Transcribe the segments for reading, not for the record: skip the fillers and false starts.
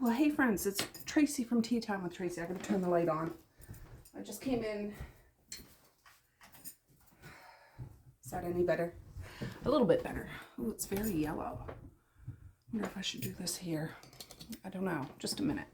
Well, hey friends, it's Tracy from Tea Time with Tracy. I gotta turn the light on. I just came in. Is that any better? A little bit better. Oh, it's very yellow. I wonder if I should do this here. I don't know. Just a minute.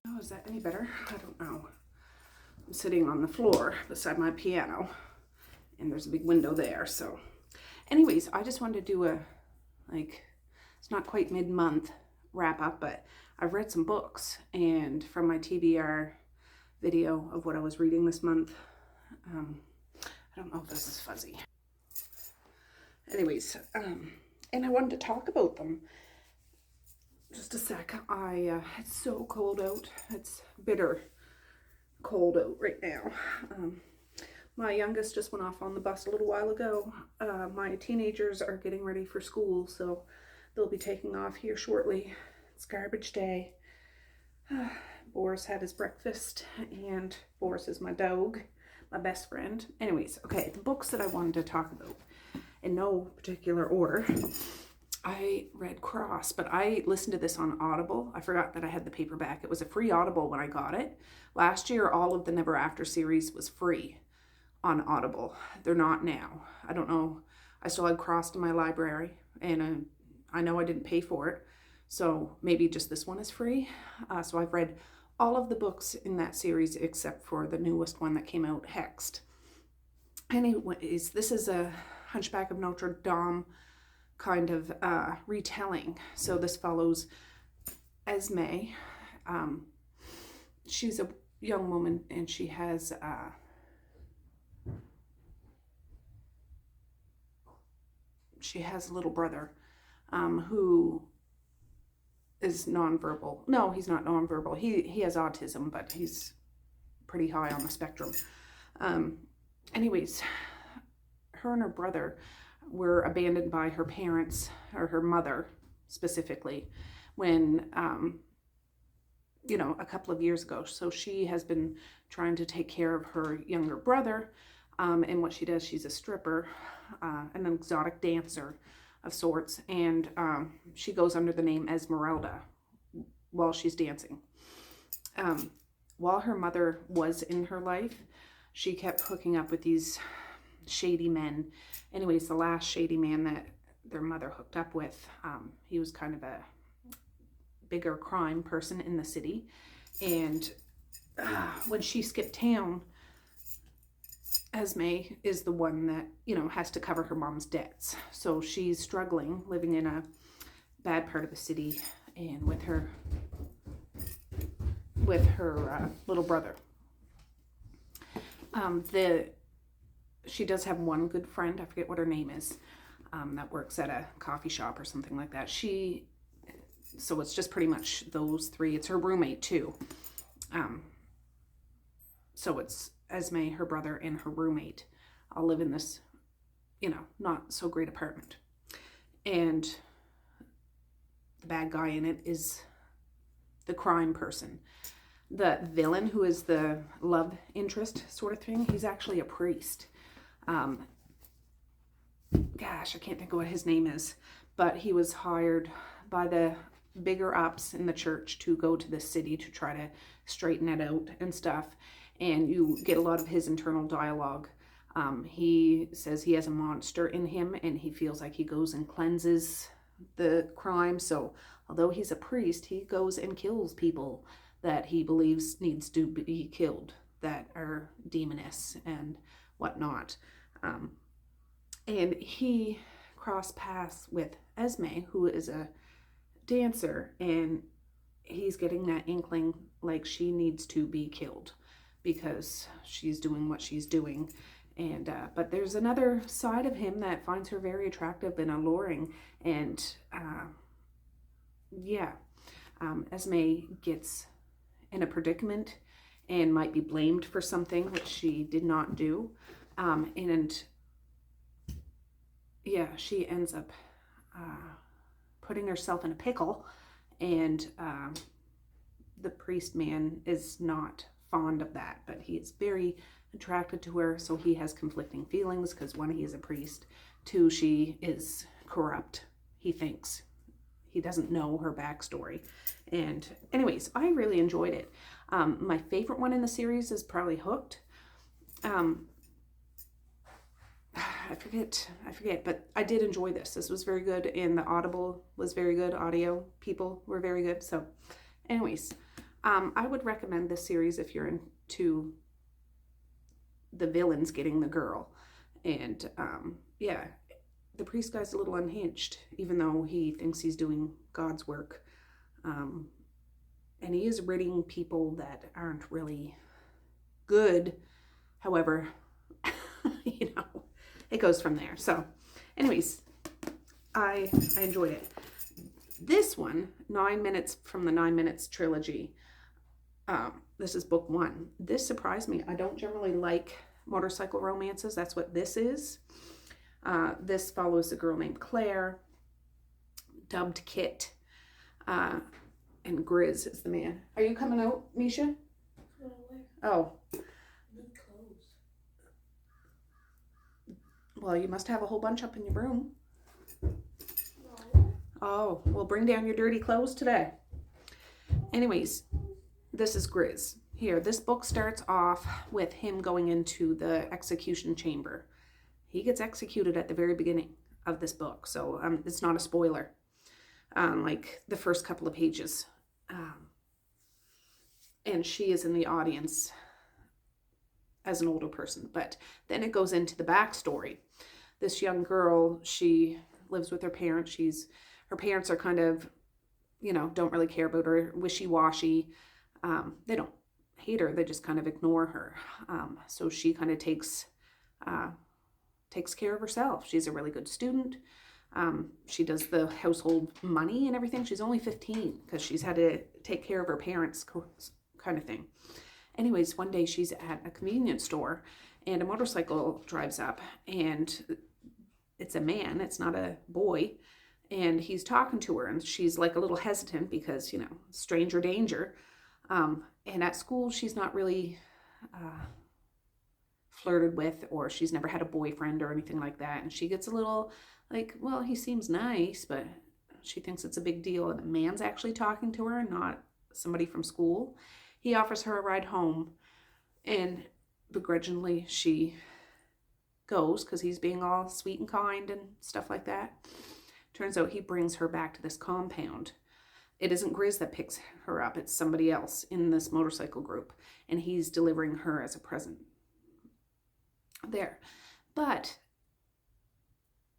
Oh, is that any better? I don't know. I'm sitting on the floor beside my piano, and there's a big window there. So, anyways, I just wanted to do a, it's not quite mid-month wrap up, but I've read some books, and from my TBR video of what I was reading this month, I don't know if this is fuzzy. Anyways, and I wanted to talk about them. Just a sec. It's so cold out. It's bitter cold out right now. My youngest just went off on the bus a little while ago. My teenagers are getting ready for school, so they'll be taking off here shortly. It's garbage day. Boris had his breakfast, and Boris is my dog, my best friend. Anyways, okay, the books that I wanted to talk about in no particular order. I read Cross, but I listened to this on Audible. I forgot that I had the paperback. It was a free Audible when I got it. Last year, all of the Never After series was free on Audible. They're not now. I don't know. I still had Cross in my library, and I know I didn't pay for it. So maybe just this one is free. So I've read all of the books in that series except for the newest one that came out, Hexed. Anyways, this is a Hunchback of Notre Dame kind of retelling. So this follows Esme. She's a young woman, and she has a little brother who is nonverbal. No, he's not nonverbal. He has autism, but he's pretty high on the spectrum. Anyways, her and her brother were abandoned by her parents, or her mother specifically, when, a couple of years ago. So she has been trying to take care of her younger brother. And what she does, she's a stripper, an exotic dancer of sorts, and she goes under the name Esmeralda while she's dancing. While her mother was in her life, she kept hooking up with these shady men. Anyways, the last shady man that their mother hooked up with, he was kind of a bigger crime person in the city, and when she skipped town, Esme is the one that, has to cover her mom's debts. So she's struggling, living in a bad part of the city, and with her little brother. She does have one good friend, I forget what her name is, that works at a coffee shop or something like that. So it's just pretty much those three. It's her roommate too. So it's Esme, her brother, and her roommate all live in this, not so great apartment. And the bad guy in it is the crime person. The villain, who is the love interest sort of thing, he's actually a priest. Gosh, I can't think of what his name is, but he was hired by the bigger ups in the church to go to the city to try to straighten it out and stuff. And you get a lot of his internal dialogue. He says he has a monster in him, and he feels like he goes and cleanses the crime. So although he's a priest, he goes and kills people that he believes needs to be killed, that are demoness and whatnot. And he crossed paths with Esme, who is a dancer, and he's getting that inkling like she needs to be killed because she's doing what she's doing. And but there's another side of him that finds her very attractive and alluring. And Esme gets in a predicament and might be blamed for something which she did not do. She ends up putting herself in a pickle, and the priest man is not fond of that, but he is very attracted to her. So he has conflicting feelings because, one, he is a priest, two, she is corrupt. He thinks he doesn't know her backstory. And anyways, I really enjoyed it. My favorite one in the series is probably Hooked. I forget, but I did enjoy this. This was very good, and the Audible was very good. Audio people were very good. So anyways, I would recommend this series if you're into the villains getting the girl. And yeah, the priest guy's a little unhinged, even though he thinks he's doing God's work. And he is ridding people that aren't really good. However, you know, it goes from there. So anyways, I enjoyed it. This one, 9 Minutes from the 9 Minutes trilogy. This is book 1. This surprised me. I don't generally like motorcycle romances. That's what this is. This follows a girl named Claire, dubbed Kit, and Grizz is the man. Are you coming out, Misha? Oh. Well, you must have a whole bunch up in your room. No. Oh, well, bring down your dirty clothes today. Anyways, this is Grizz. Here, this book starts off with him going into the execution chamber. He gets executed at the very beginning of this book, so it's not a spoiler, like the first couple of pages. And she is in the audience as an older person, but then it goes into the backstory. This young girl, she lives with her parents. Her parents are kind of, you know, don't really care about her, wishy-washy. They don't hate her, they just kind of ignore her. So she kind of takes care of herself. She's a really good student. She does the household money and everything. She's only 15 because she's had to take care of her parents, kind of thing. Anyways, one day she's at a convenience store and a motorcycle drives up, and it's a man, it's not a boy, and he's talking to her, and she's like a little hesitant because, you know, stranger danger. And at school, she's not really flirted with, or she's never had a boyfriend or anything like that. And she gets a little like, well, he seems nice, but she thinks it's a big deal. And a man's actually talking to her, not somebody from school. He offers her a ride home, and begrudgingly she goes because he's being all sweet and kind and stuff like that. Turns out he brings her back to this compound. It isn't Grizz that picks her up, it's somebody else in this motorcycle group, and he's delivering her as a present there. But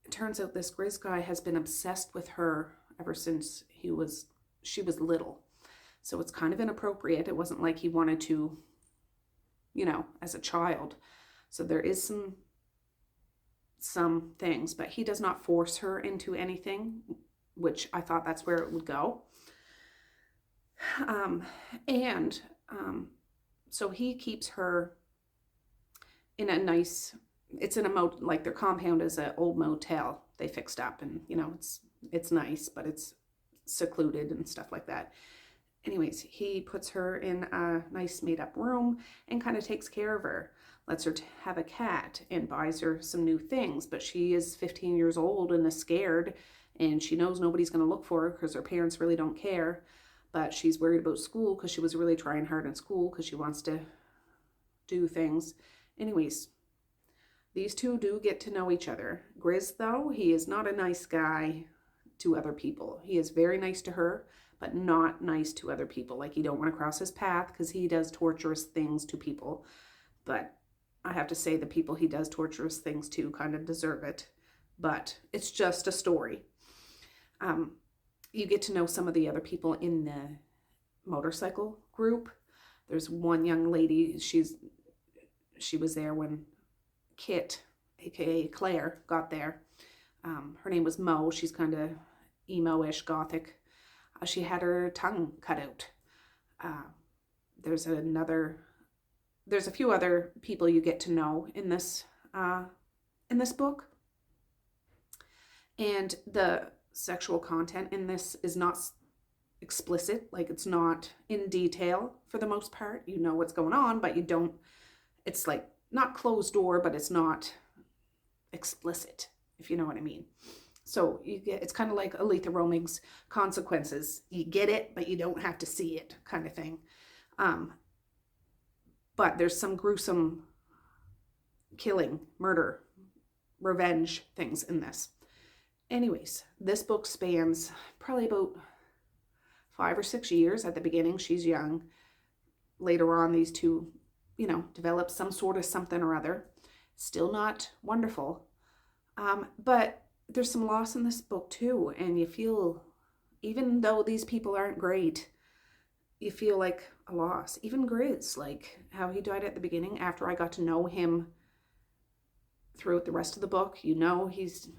it turns out this Grizz guy has been obsessed with her ever since she was little. So it's kind of inappropriate. It wasn't like he wanted to, you know, as a child. So there is some things, but he does not force her into anything, which I thought that's where it would go. So he keeps her in a nice, it's in a like their compound is an old motel they fixed up, and you know, it's nice, but it's secluded and stuff like that. Anyways, he puts her in a nice made up room and kind of takes care of her, lets her have a cat, and buys her some new things. But she is 15 years old and is scared, and she knows nobody's going to look for her because her parents really don't care. But she's worried about school because she was really trying hard in school because she wants to do things. Anyways, these two do get to know each other. Grizz, though, he is not a nice guy to other people. He is very nice to her, but not nice to other people. Like, you don't want to cross his path because he does torturous things to people. But I have to say the people he does torturous things to kind of deserve it. But it's just a story. You get to know some of the other people in the motorcycle group. There's one young lady, she was there when Kit, aka Claire, got there. Her name was Mo. She's kind of emo-ish, gothic. She had her tongue cut out. There's a few other people you get to know in this book. And the sexual content in this is not explicit. Like, it's not in detail for the most part. You know what's going on, but you don't, it's like not closed door, but it's not explicit, if you know what I mean. So you get, it's kind of like Aletha Romig's Consequences. You get it, but you don't have to see it, kind of thing. But there's some gruesome killing, murder, revenge things in this. Anyways, this book spans probably about 5 or 6 years. At the beginning, she's young. Later on, these two, develop some sort of something or other. Still not wonderful. But there's some loss in this book too. And you feel, even though these people aren't great, you feel like a loss. Even Grizz, like how he died at the beginning, after I got to know him throughout the rest of the book, he's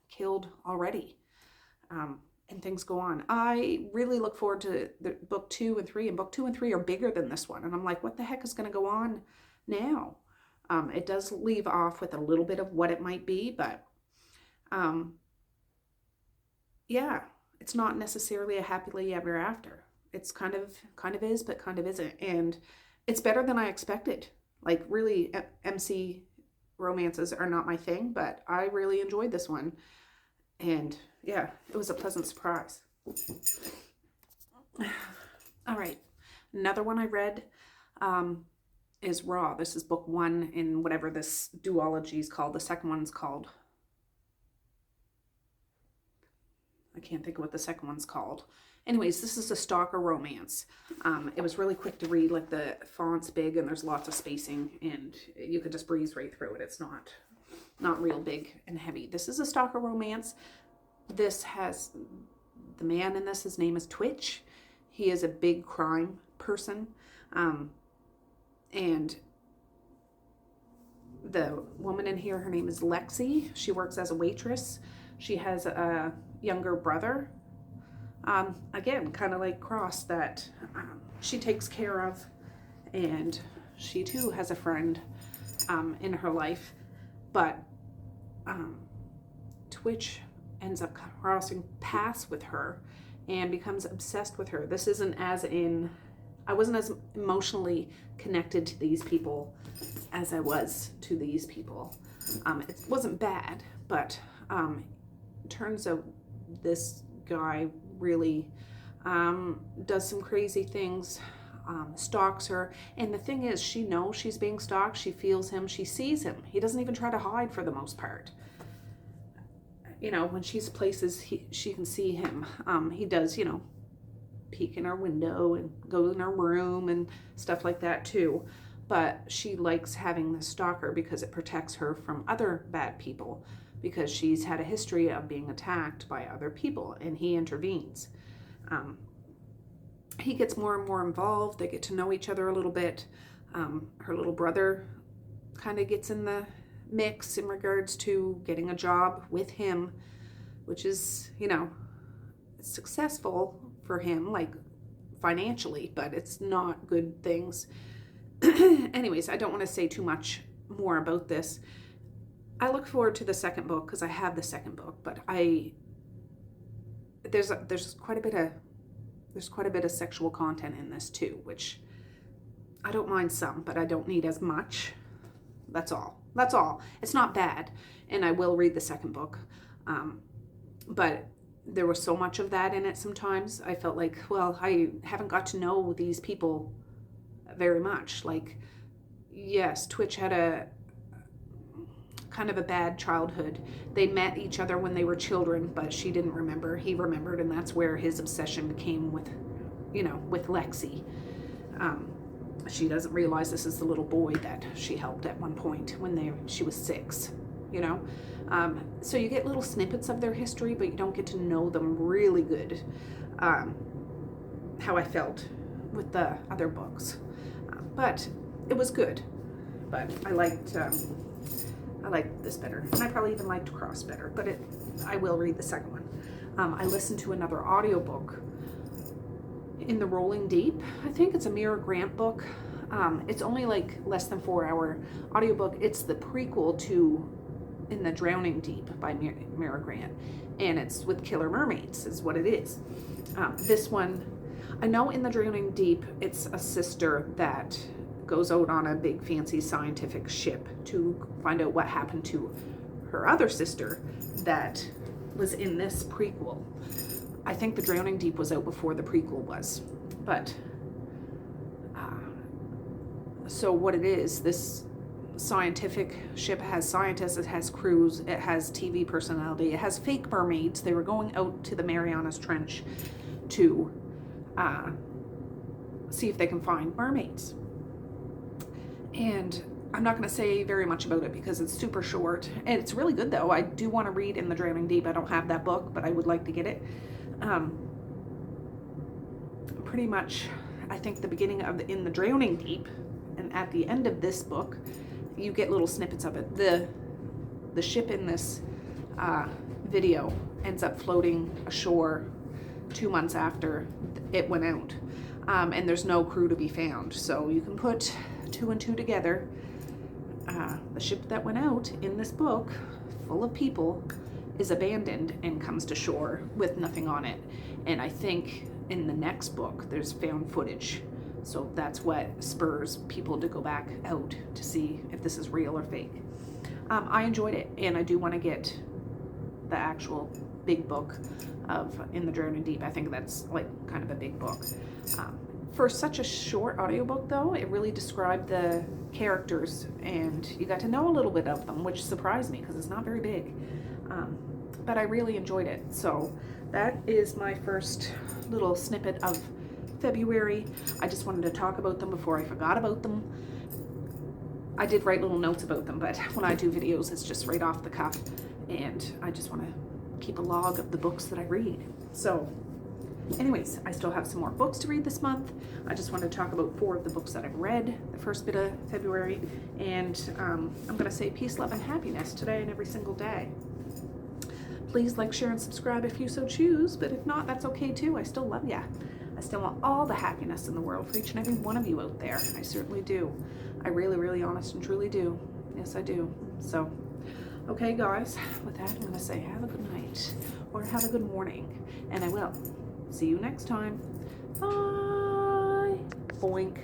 killed already. And things go on. I really look forward to the book 2 and 3, and book 2 and 3 are bigger than this one. And I'm like, what the heck is going to go on now? It does leave off with a little bit of what it might be, but yeah, it's not necessarily a happily ever after. It's kind of is, but kind of isn't. And it's better than I expected. Like, really, MC romances are not my thing, but I really enjoyed this one. And yeah, it was a pleasant surprise. All right. Another one I read is Raw. This is book 1 in whatever this duology is called. The second one's called, I can't think of what the second one's called. Anyways, this is a stalker romance. It was really quick to read. Like, the font's big and there's lots of spacing, and you could just breeze right through it. It's not real big and heavy. This is a stalker romance. This has the man in this, his name is Twitch. He is a big crime person. And the woman in here, her name is Lexi. She works as a waitress. She has a younger brother. Again, kind of like Cross, that she takes care of. And she too has a friend in her life. But Twitch ends up crossing paths with her and becomes obsessed with her. This isn't as in, I wasn't as emotionally connected to these people as I was to these people. It wasn't bad, but it turns out this guy really does some crazy things, stalks her. And the thing is, she knows she's being stalked. She feels him. She sees him. He doesn't even try to hide for the most part. When she's places, she can see him. He does, peek in her window and go in her room and stuff like that too. But she likes having the stalker because it protects her from other bad people, because she's had a history of being attacked by other people, and he intervenes. He gets more and more involved. They get to know each other a little bit. Her little brother kind of gets in the mix in regards to getting a job with him, which is, successful for him, like financially, but it's not good things. Anyways, I don't want to say too much more about this. I look forward to the second book because I have the second book, but there's quite a bit of sexual content in this too, which I don't mind some, but I don't need as much. That's all. It's not bad, and I will read the second book. But there was so much of that in it sometimes. I felt like, well, I haven't got to know these people very much. Like, yes, Twitch had a kind of a bad childhood. They met each other when they were children, but she didn't remember. He remembered, and that's where his obsession came with, with Lexi. She doesn't realize this is the little boy that she helped at one point when she was 6, So you get little snippets of their history, but you don't get to know them really good. How I felt with the other books. But it was good. But I liked this better. And I probably even liked Cross better, but I will read the second one. I listened to another audiobook, In the Rolling Deep. I think it's a Mira Grant book. It's only like less than 4-hour audiobook. It's the prequel to In the Drowning Deep by Mira Grant, and it's with killer mermaids is what it is. This one, I know In the Drowning Deep, it's a sister that goes out on a big fancy scientific ship to find out what happened to her other sister that was in this prequel. I think The Drowning Deep was out before the prequel was. But, so what it is, this scientific ship has scientists, it has crews, it has TV personality, it has fake mermaids. They were going out to the Marianas Trench to see if they can find mermaids. And I'm not going to say very much about it because it's super short. And it's really good though. I do want to read In the Drowning Deep. I don't have that book, but I would like to get it. Pretty much, I think the beginning of In the Drowning Deep and at the end of this book, you get little snippets of it. The ship in this video ends up floating ashore 2 months after it went out. And there's no crew to be found. So you can put 2 and 2 together. The ship that went out in this book, full of people, is abandoned and comes to shore with nothing on it. And I think in the next book, there's found footage. So that's what spurs people to go back out to see if this is real or fake. I enjoyed it, and I do want to get the actual big book of In the Drowning Deep. I think that's like kind of a big book. For such a short audiobook though, it really described the characters and you got to know a little bit of them, which surprised me because it's not very big. But I really enjoyed it. So that is my first little snippet of February. I just wanted to talk about them before I forgot about them. I did write little notes about them, but when I do videos, it's just right off the cuff. And I just want to keep a log of the books that I read. So anyways, I still have some more books to read this month. I just wanted to talk about 4 of the books that I've read the first bit of February. And I'm going to say peace, love, and happiness today and every single day. Please like, share, and subscribe if you so choose. But if not, that's okay too. I still love ya. I still want all the happiness in the world for each and every one of you out there. I certainly do. I really, really honest and truly do. Yes, I do. So, okay guys, with that, I'm going to say have a good night or have a good morning. And I will. See you next time. Bye. Boink.